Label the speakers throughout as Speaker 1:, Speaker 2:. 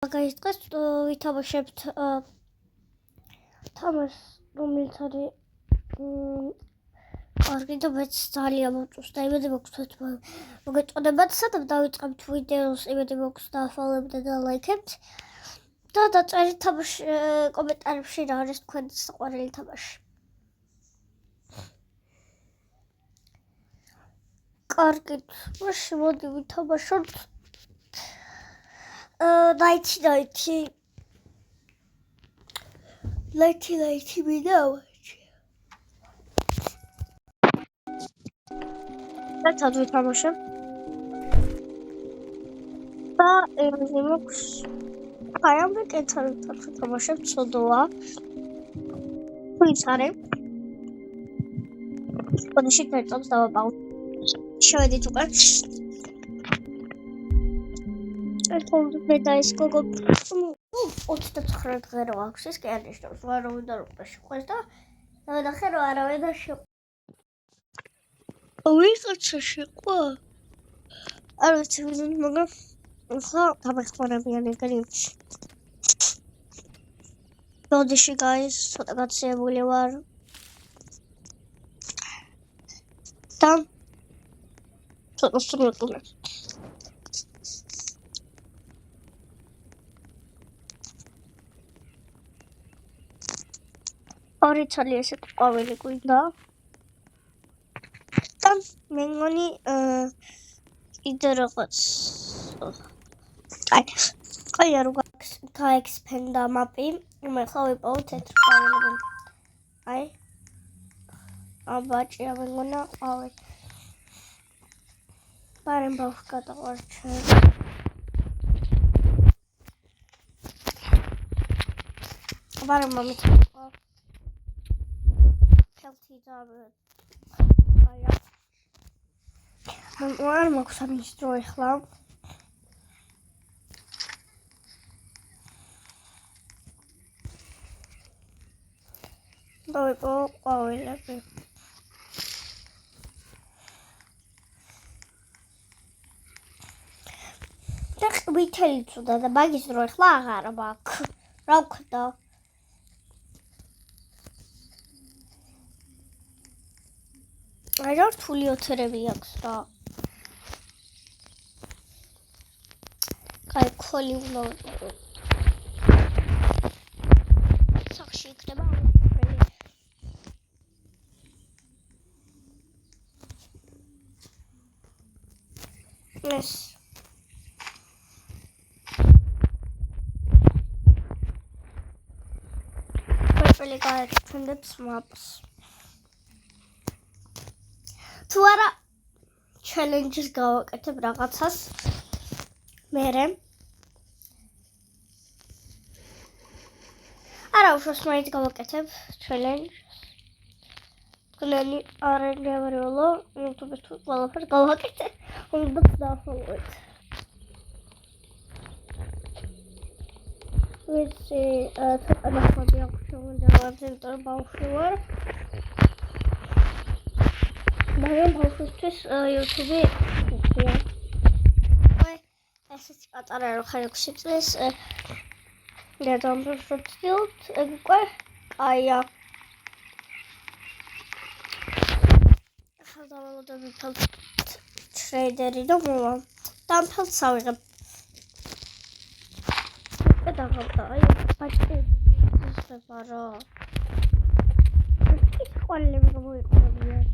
Speaker 1: Guys, დღეს ვითამაშებთ თამაშს, რომელიც არის კარგი და მეც ძალიან მოწონს და იმედი მაქვს მოგეწონებათ, სადაც დავიწყებთ ვიდეოს, იმედი მაქვს დაასრულებთ და ლაიქებთ და დაწერით თამაში კომენტარებში რა არის თქვენი საყვარელი თამაში. კარგით, მაშინ მოდი ვითამაშოთ. Lighty მინდავაში. Let's do promotion. და იმედი მაქვს აი ამ კეთილად თამაშობ ცოდოა. ვიცარე. კონში ფერტობს დავაბავ. შევედით უკან. მე და ეს გოგო 29 დღე რო აქვს ეს კი არნიშნავს ვარ რომ უნდა რომ შეყვეს და ნახე რომ არავინ არ ვიღაცა შეყვა არ ვიცი მაგრამ ხა დამეხმარებიან ეგრე დოდიში guys ცოტა გაცემული ვარ და ცოტა სწრაფად ორი ცალი ესეთ ყვავილი გვინდა და მე მგონი კიდე რაღაც აი არ გაექსპენდა მაპი მე ხო ვიპოვო თეთრ ყვავილი აი აბაჭია მე მგონა ყვავი პარემ ბავშვ გადაყვარჩე პარემ მამით არ მაქვს ამის დრო ეხლა დავიპოვო ყვავილები და ვითელი ცუდა და მაგის დრო ეხლა აღარ მაქვს რა ვქნა რა რთული ოთერები აქვს რა კაი ქოლი უნდა სახში იქნება ეს პროპელი გაეჩნდებს მაპს თუ არა challenges გავაკეთებ რაღაცას მერე არა უშავს მაინც გავაკეთებ challenge კლენი არეგევრიოლო YouTube-ში თუ ყველაფერს გავაკეთე უნდა დაfollow-ით ვიცი ცოტა ნახმარი აქვს შემოძრავებს იმიტომ რომ ბავშვი ვარ მაგრამ ბავშვისთვის YouTube-ი უხია. აი, ესეც პატარა რო ხარ 6 წლის გადამფრთხილდ, ეგ უკვე აია. ახლა დავალოდები ფელთ ტრეიდერი და მოვა. და ფელტს ავიღებ. და დავხატა, აი, ბაჭკი ისება რა. ის ყოლები გამოიყურებიან.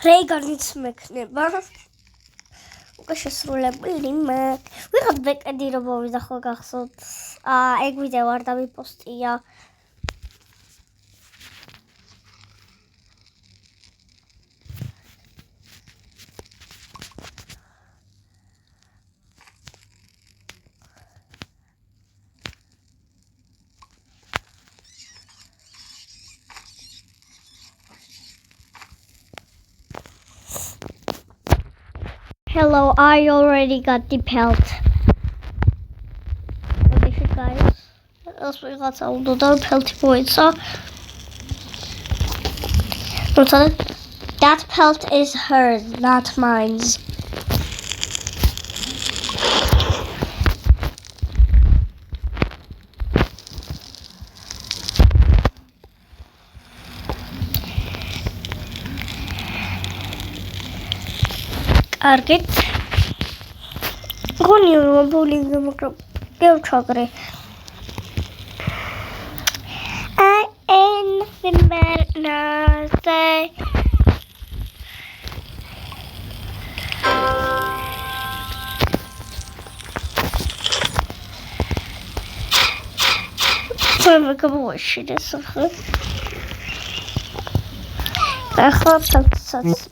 Speaker 1: რეიგანიც მექნება უკვე შესრულებული ვიღაც ბეკედი რომ მოვიდა ხო გახსოვთ ეგ ვიდეო არ დავიპოსტია Hello, I already got the pelt. What is it, guys? Else we got another pelt points. That pelt is hers, not mine. Target. Go new bowling give chakre. I ain't the say. I'm gonna watch this. I hope that's such.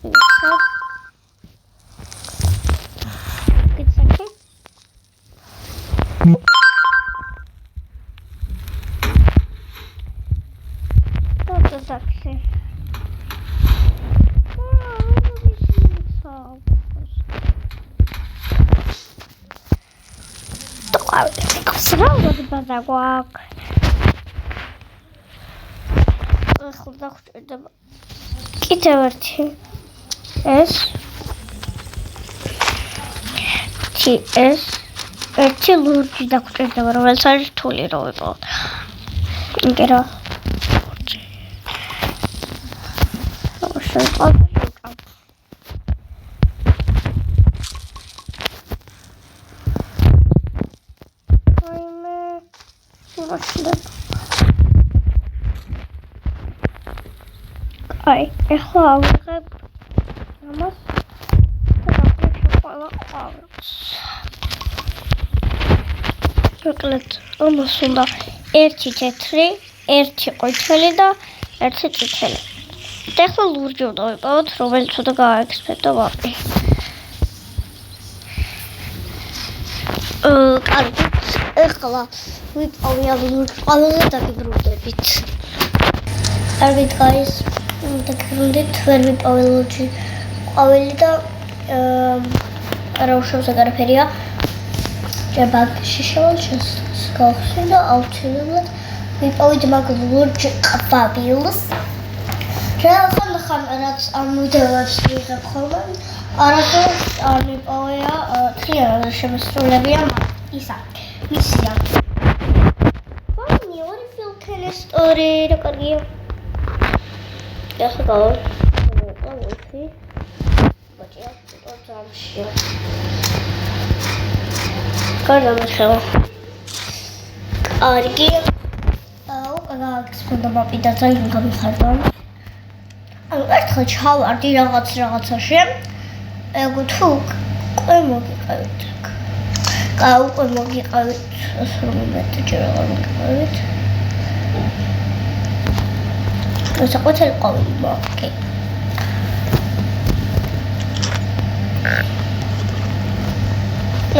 Speaker 1: Taxi. Ay, ეხლა ავიღებ ამას და დავიწყებ ყველა ყვავილს. მოკლედ, ამას უნდა ერთი თეთრი, ერთი ყვითელი და ერთი წითელი. და ეხლა ლურჯი უნდა ვიპოვოთ, რომელიც უნდა გააექსპერტო ვაპი. კარგი, ეხლა ვიპოვე ამ ლურჯ ყვავილს და დაგიბრუნდებით. კარგი, guys. დაგიბრუნდით, ვერ ვიპოვე ლურჯი ყვავილი და არავშავს აღარაფერია. ჯერ ბაგში შევალ გავხსნი და აუცილებლად ვიპოვეთ მაგ ლურჯ ყვავილს. ხან რაც ამ ვიდეოებს ვიღებ ხოლმე, არასდროს არ ვიპოვეა თლიანად შემოსრულებია ისა, მისია. ორი ფილკენესტორი, რა კარგია. ეხლა გავაკეთე. ბაჭია, წამში. გადამხევა. კარგი. გააგზავნა მაპი და ძალიან გამიხარდა. ერთხელ ჩავარდი რაღაცაში. ეგ თუ უკვე მოგიყავით. უკვე მოგიყავით 15 ჯერ აღარ მოგიყავით. საკუთარი ყვავილი მოკი.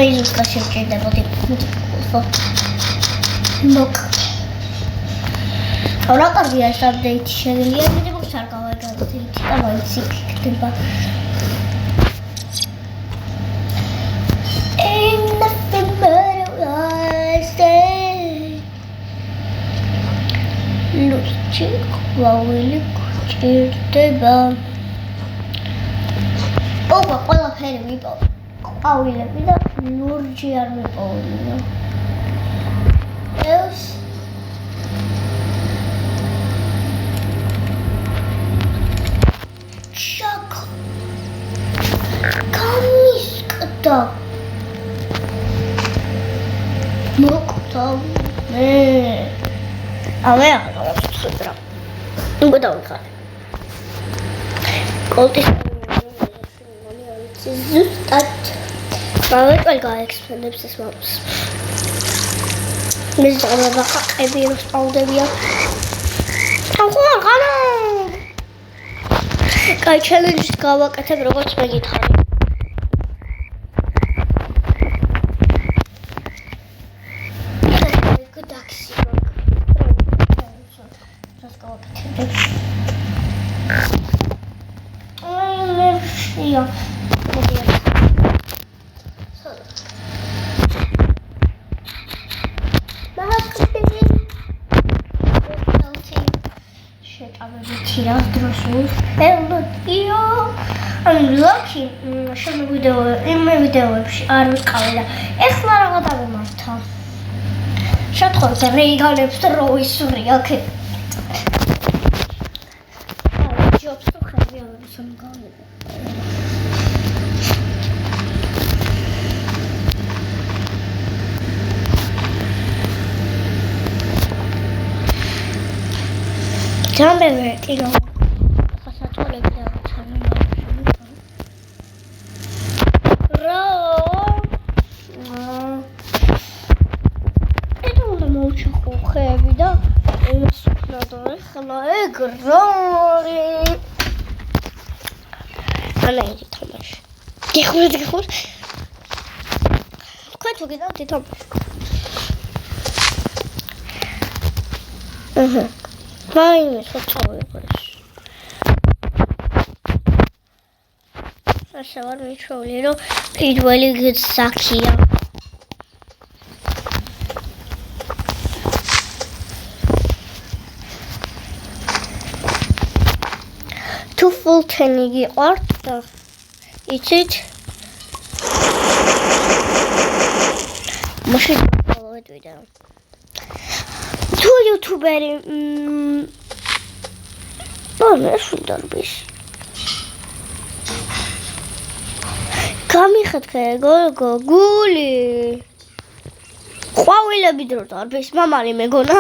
Speaker 1: ის უბრალოდ შეჭირდებოდი. მოკ. რა კარგია ეს აპდეიტი შეგიძლია ვიდეოს არ გავაგზავნოთ და მაინც იქნება. ლურჯი ყვავილი გჭირდება. ყველაფერი ვიპოვე. ყვავილები და ლურჯი არ მიპოვია. ეს გამისკდა. მოკვდა მე. ავე აღარ უკვე დავიხარე. კოლტის ზუსტად გავეკვე გაექსპერიმენტებს ეს მაქვს. მის დავა ხაყები რო სპაუნდებიან. აღარ კაი ჩელენჯს გავაკეთებ როგორც მეკითხარი. რა დროს ელოდიო ანუ ლოქი იმ ვიდეოებში არ ვიყავი და ეხლა რაღაც დავემართა შეთხოვდა რეიგანებს რო ისურია აქეთ ჯობს თუ ხები არ სამგავდა Jambe tiro. Pasatole da tsana. Ro. Edo na mocha khokhები და იმას ვქნადო ხლა ეგრორი. ანა იგი თამაში. გიხურ. თქვენ თუ გიდავთ თამაში. აჰა. Vai, só depois. Essa hora me choleiro, fiz o olho de saquinha. Tu fultenigi orta. İçit. Maşı follow it video. Tu YouTuberi bana şundan bir გამიხეთქე გული ყვავილები დრო დარბის მამალი მეგონა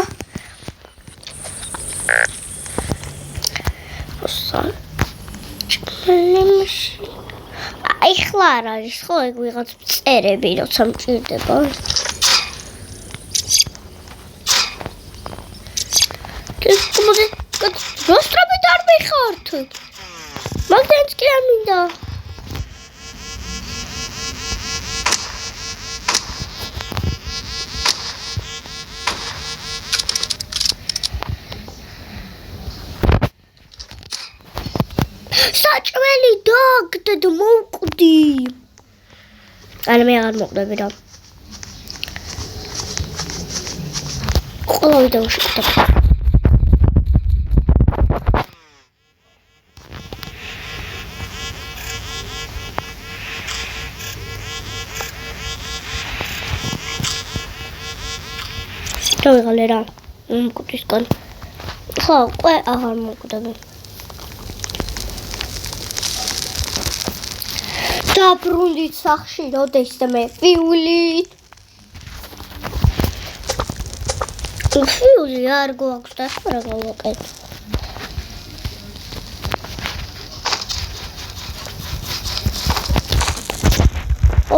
Speaker 1: აი ხლა არ არის ხო ეგ ვიღაც წერები როცა მჭირდება როსტრები დარბიხართ მაგდენს კი არ მინდა საჭველი დაგდეთ მოვკვდი არა მე არ მოკვდები რა ყველა ვიდეოში ვკვდები დავიღალე რა მკვდისგან ხო ყვე აღარ მოკვდები დაბრუნდით სახში როდეს და მე ფიული არ გვაქვს და რა გავაკეთე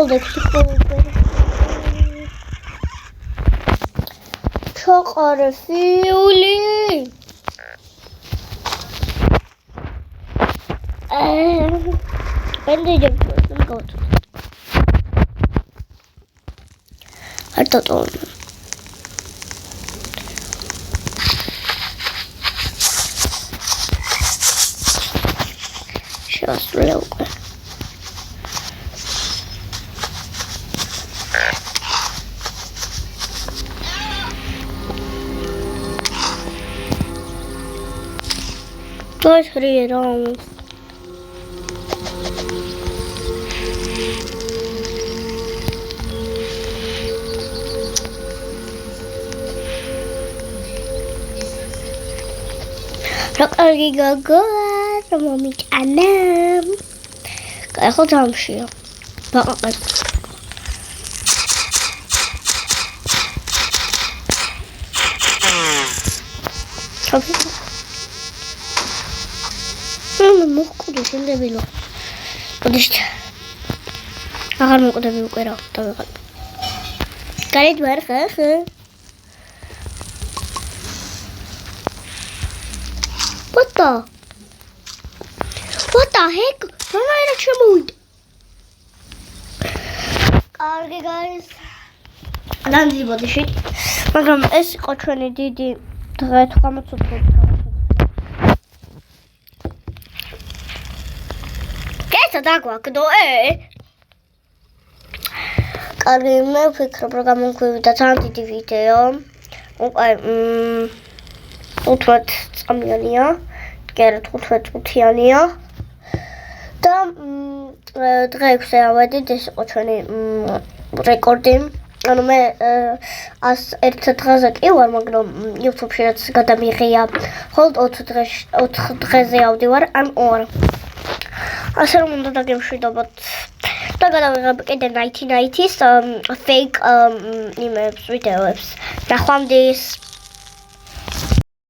Speaker 1: ოლდექსი ჩოყარე ფიული ენდეჯებ გოთ არტოტონ შევასრულე უკვე Başarıya Rakari gaga sama mit anam. Kayak aku tamshi ya. Banget. Tapi მოკვდი შემდებილო. მოდიშთ. აღარ მოკვდები უკვე რა, დავიღალე. გარეთ ვარ ხა. What the heck? რა შემოვიდა? კარგი guys. რამდენი ბოდიში. მაგრამ ეს იყო ჩვენი დიდი დღე 80 წუთი. დაგვაქვს კარგი მე ვფიქრობ რომ გამომგვივიდა ძალიან დიდი ვიდეო უკვე 15 წამიანია კი არა 15 წუთიანია და დღეებზე ავედით ეს იყო ჩვენი რეკორდი ანუ მე 101 დღეზე კი ვარ მაგრამ YouTube-ში რაც გადამიღია მხოლოდ 4 დღეზე ავდივარ ან 2 ასე რომ უნდა დაგემშვიდობოთ და გადავიღებ კიდე 1990-ის fake იმებს ვიდეოებს ნახვამდის